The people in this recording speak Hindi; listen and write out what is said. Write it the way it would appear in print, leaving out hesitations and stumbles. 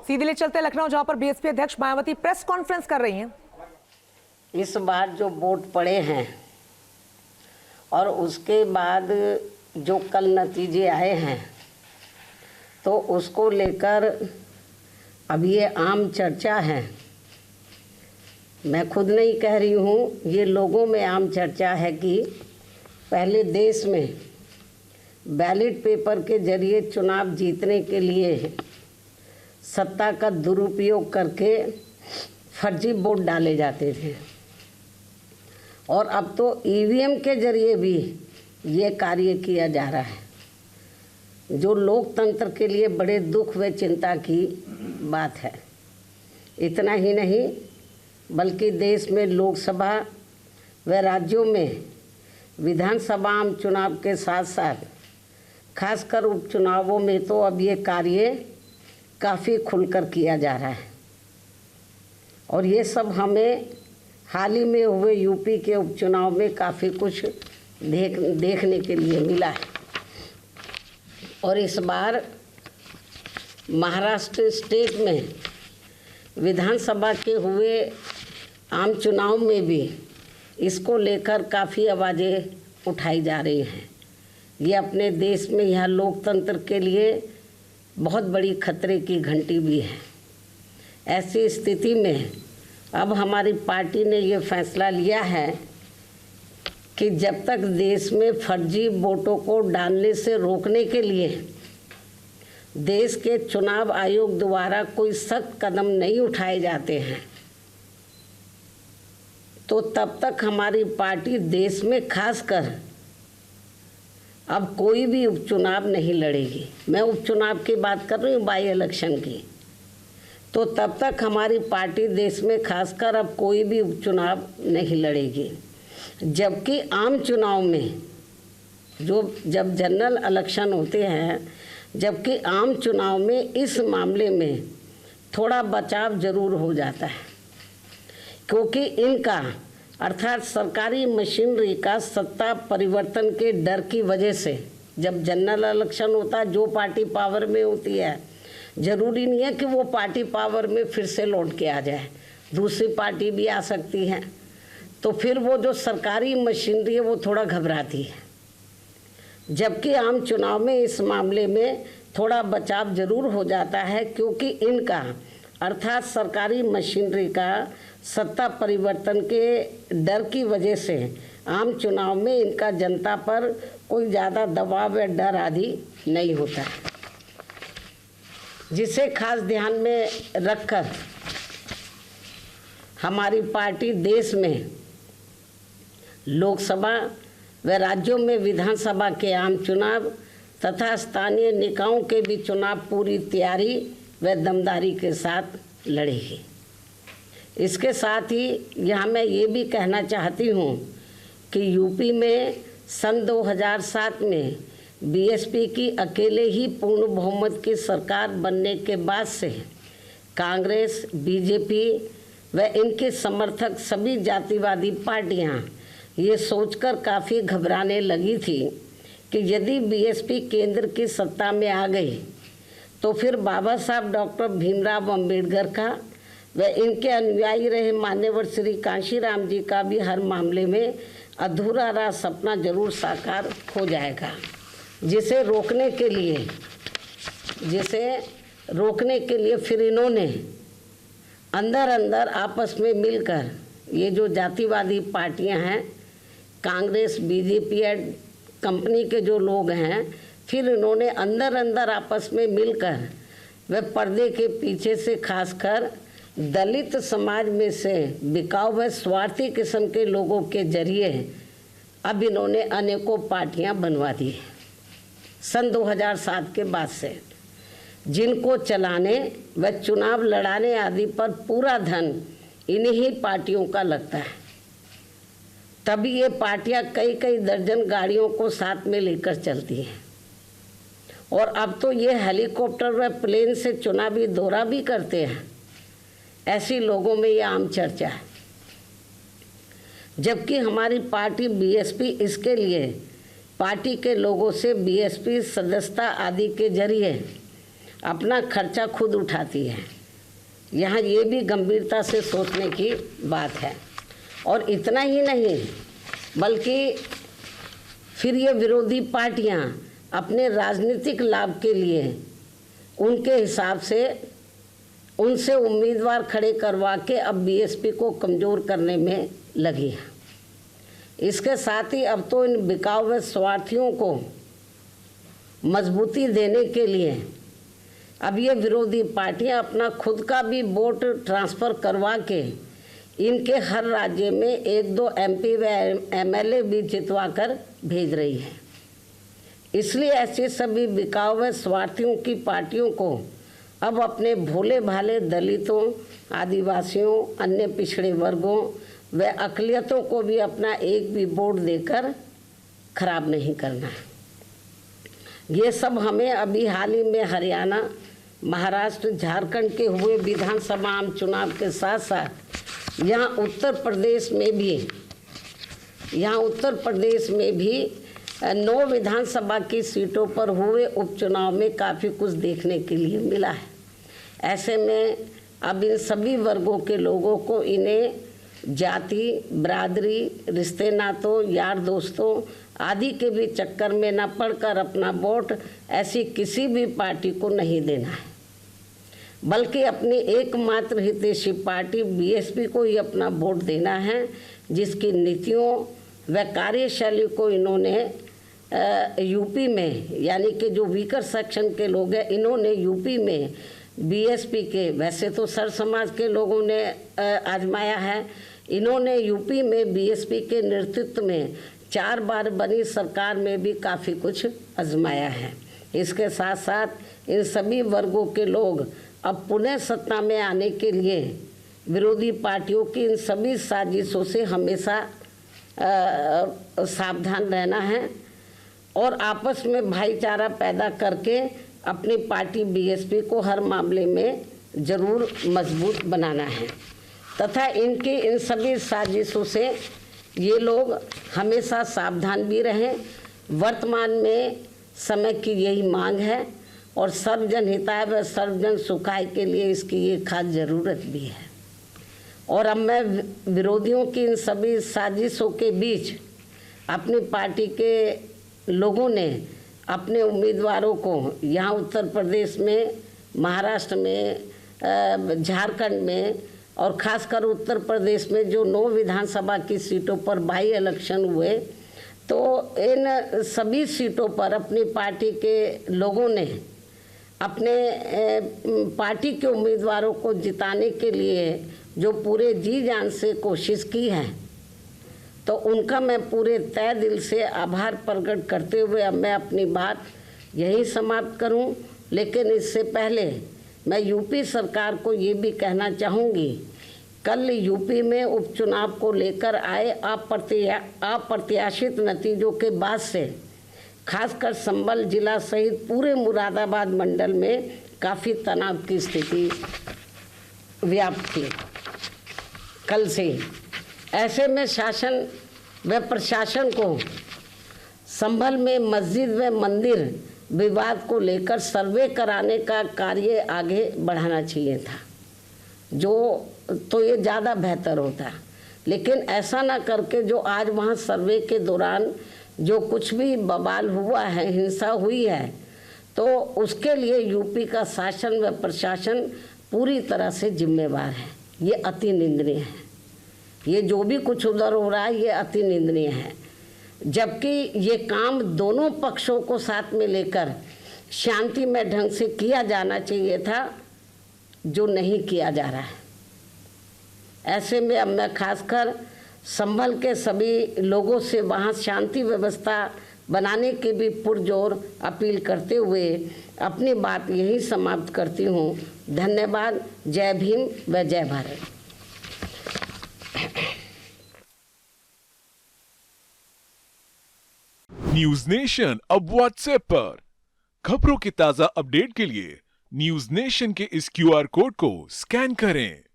सीधे ले चलते लखनऊ, जहां पर बीएसपी अध्यक्ष मायावती प्रेस कॉन्फ्रेंस कर रही हैं। इस बार जो वोट पड़े हैं और उसके बाद जो कल नतीजे आए हैं, तो उसको लेकर अब ये आम चर्चा है। मैं खुद नहीं कह रही हूँ, ये लोगों में आम चर्चा है कि पहले देश में बैलेट पेपर के जरिए चुनाव जीतने के लिए सत्ता का दुरुपयोग करके फर्जी वोट डाले जाते थे, और अब तो ईवीएम के जरिए भी ये कार्य किया जा रहा है, जो लोकतंत्र के लिए बड़े दुख व चिंता की बात है। इतना ही नहीं, बल्कि देश में लोकसभा व राज्यों में विधानसभा आम चुनाव के साथ साथ खासकर उपचुनावों में तो अब ये कार्य काफ़ी खुलकर किया जा रहा है। और ये सब हमें हाल ही में हुए यूपी के उपचुनाव में काफ़ी कुछ देखने के लिए मिला है। और इस बार महाराष्ट्र स्टेट में विधानसभा के हुए आम चुनाव में भी इसको लेकर काफ़ी आवाज़ें उठाई जा रही हैं। ये अपने देश में यह लोकतंत्र के लिए बहुत बड़ी खतरे की घंटी भी है। ऐसी स्थिति में अब हमारी पार्टी ने ये फैसला लिया है कि जब तक देश में फर्जी वोटों को डालने से रोकने के लिए देश के चुनाव आयोग द्वारा कोई सख्त कदम नहीं उठाए जाते हैं, तो तब तक हमारी पार्टी देश में खासकर अब कोई भी उपचुनाव नहीं लड़ेगी। मैं उपचुनाव की बात कर रही हूँ, बाई इलेक्शन की। तो तब तक हमारी पार्टी देश में खासकर अब कोई भी उपचुनाव नहीं लड़ेगी। जबकि आम चुनाव में जब जनरल इलेक्शन होते हैं, जबकि आम चुनाव में इस मामले में थोड़ा बचाव जरूर हो जाता है, क्योंकि इनका अर्थात सरकारी मशीनरी का सत्ता परिवर्तन के डर की वजह से जब जनरल इलेक्शन होता है, जो पार्टी पावर में होती है, ज़रूरी नहीं है कि वो पार्टी पावर में फिर से लौट के आ जाए, दूसरी पार्टी भी आ सकती है। तो फिर वो जो सरकारी मशीनरी है वो थोड़ा घबराती है। जबकि आम चुनाव में इस मामले में थोड़ा बचाव जरूर हो जाता है, क्योंकि इनका अर्थात सरकारी मशीनरी का सत्ता परिवर्तन के डर की वजह से आम चुनाव में इनका जनता पर कोई ज़्यादा दबाव या डर आदि नहीं होता है, जिसे खास ध्यान में रखकर हमारी पार्टी देश में लोकसभा व राज्यों में विधानसभा के आम चुनाव तथा स्थानीय निकायों के भी चुनाव पूरी तैयारी व दमदारी के साथ लड़ेगी। इसके साथ ही यहाँ मैं ये भी कहना चाहती हूँ कि यूपी में सन 2007 में बीएसपी की अकेले ही पूर्ण बहुमत की सरकार बनने के बाद से कांग्रेस, बीजेपी व इनके समर्थक सभी जातिवादी पार्टियाँ ये सोचकर काफ़ी घबराने लगी थी कि यदि बीएसपी केंद्र की सत्ता में आ गई तो फिर बाबा साहब डॉक्टर भीमराव अंबेडकर का व इनके अनुयायी रहे मान्यवर श्री कांशीराम जी का भी हर मामले में अधूरा रहा सपना जरूर साकार हो जाएगा, जिसे रोकने के लिए फिर इन्होंने अंदर अंदर आपस में मिलकर ये जो जातिवादी पार्टियां हैं, कांग्रेस, बीजेपी और कंपनी के जो लोग हैं, फिर इन्होंने अंदर अंदर आपस में मिलकर वे पर्दे के पीछे से खासकर दलित समाज में से बिकाऊ व स्वार्थी किस्म के लोगों के जरिए अब इन्होंने अनेकों पार्टियां बनवा दी सन 2007 के बाद से, जिनको चलाने व चुनाव लड़ाने आदि पर पूरा धन इन्हीं पार्टियों का लगता है। तभी ये पार्टियां कई कई दर्जन गाड़ियों को साथ में लेकर चलती हैं, और अब तो ये हेलीकॉप्टर व प्लेन से चुनावी दौरा भी करते हैं। ऐसी लोगों में ये आम चर्चा है। जबकि हमारी पार्टी बीएसपी इसके लिए पार्टी के लोगों से बीएसपी सदस्यता आदि के जरिए अपना खर्चा खुद उठाती है। यहाँ ये भी गंभीरता से सोचने की बात है। और इतना ही नहीं, बल्कि फिर ये विरोधी पार्टियाँ अपने राजनीतिक लाभ के लिए उनके हिसाब से उनसे उम्मीदवार खड़े करवा के अब बीएसपी को कमज़ोर करने में लगी है। इसके साथ ही अब तो इन बिकाऊ व स्वार्थियों को मजबूती देने के लिए अब ये विरोधी पार्टियां अपना खुद का भी वोट ट्रांसफ़र करवा के इनके हर राज्य में 1-2 एमपी व एमएलए भी जितवा कर भेज रही है। इसलिए ऐसे सभी बिकाऊ व स्वार्थियों की पार्टियों को अब अपने भोले भाले दलितों, आदिवासियों, अन्य पिछड़े वर्गों व अक़लियतों को भी अपना एक भी वोट देकर खराब नहीं करना है। ये सब हमें अभी हाल ही में हरियाणा, महाराष्ट्र, झारखंड के हुए विधानसभा आम चुनाव के साथ साथ यहाँ उत्तर प्रदेश में भी 9 विधानसभा की सीटों पर हुए उपचुनाव में काफ़ी कुछ देखने के लिए मिला है। ऐसे में अब इन सभी वर्गों के लोगों को इन्हें जाति, बरादरी, रिश्ते नातों, यार दोस्तों आदि के भी चक्कर में न पड़कर अपना वोट ऐसी किसी भी पार्टी को नहीं देना है, बल्कि अपनी एकमात्र हितैषी पार्टी बीएसपी को ही अपना वोट देना है, जिसकी नीतियों व कार्यशैली को इन्होंने यूपी में, यानी कि जो वीकर सेक्शन के लोग हैं, इन्होंने यूपी में बीएसपी के, वैसे तो सर समाज के लोगों ने आजमाया है, इन्होंने यूपी में बीएसपी के नेतृत्व में 4 बार बनी सरकार में भी काफ़ी कुछ आजमाया है। इसके साथ साथ इन सभी वर्गों के लोग अब पुनः सत्ता में आने के लिए विरोधी पार्टियों की इन सभी साजिशों से हमेशा सावधान रहना है और आपस में भाईचारा पैदा करके अपनी पार्टी बीएसपी को हर मामले में ज़रूर मजबूत बनाना है तथा इनकी इन सभी साजिशों से ये लोग हमेशा सावधान भी रहें। वर्तमान में समय की यही मांग है और सर्वजन हिताय व सर्वजन सुखाय के लिए इसकी ये खास ज़रूरत भी है। और अब मैं विरोधियों की इन सभी साजिशों के बीच अपनी पार्टी के लोगों ने अपने उम्मीदवारों को यहाँ उत्तर प्रदेश में, महाराष्ट्र में, झारखंड में और ख़ासकर उत्तर प्रदेश में जो 9 विधानसभा की सीटों पर बाई इलेक्शन हुए, तो इन सभी सीटों पर अपनी पार्टी के लोगों ने अपने पार्टी के उम्मीदवारों को जिताने के लिए जो पूरे जी जान से कोशिश की है, तो उनका मैं पूरे तय दिल से आभार प्रकट करते हुए अब मैं अपनी बात यही समाप्त करूं। लेकिन इससे पहले मैं यूपी सरकार को ये भी कहना चाहूँगी, कल यूपी में उपचुनाव को लेकर आए अप्रत्याशित नतीजों के बाद से खासकर संभल जिला सहित पूरे मुरादाबाद मंडल में काफ़ी तनाव की स्थिति व्याप्त थी कल से ही। ऐसे में शासन व प्रशासन को संभल में मस्जिद व मंदिर विवाद को लेकर सर्वे कराने का कार्य आगे बढ़ाना चाहिए था, जो तो ये ज़्यादा बेहतर होता। लेकिन ऐसा ना करके जो आज वहाँ सर्वे के दौरान जो कुछ भी बवाल हुआ है, हिंसा हुई है, तो उसके लिए यूपी का शासन व प्रशासन पूरी तरह से जिम्मेवार है। ये अति निंदनीय है। ये जो भी कुछ उधर हो रहा है ये अति निंदनीय है, जबकि ये काम दोनों पक्षों को साथ में लेकर शांतिमय ढंग से किया जाना चाहिए था, जो नहीं किया जा रहा है। ऐसे में अब मैं खासकर संभल के सभी लोगों से वहाँ शांति व्यवस्था बनाने की भी पुरजोर अपील करते हुए अपनी बात यही समाप्त करती हूँ। धन्यवाद। जय भीम व जय भारत। न्यूज नेशन अब व्हाट्सएप पर खबरों की ताजा अपडेट के लिए न्यूज नेशन के इस क्यूआर कोड को स्कैन करें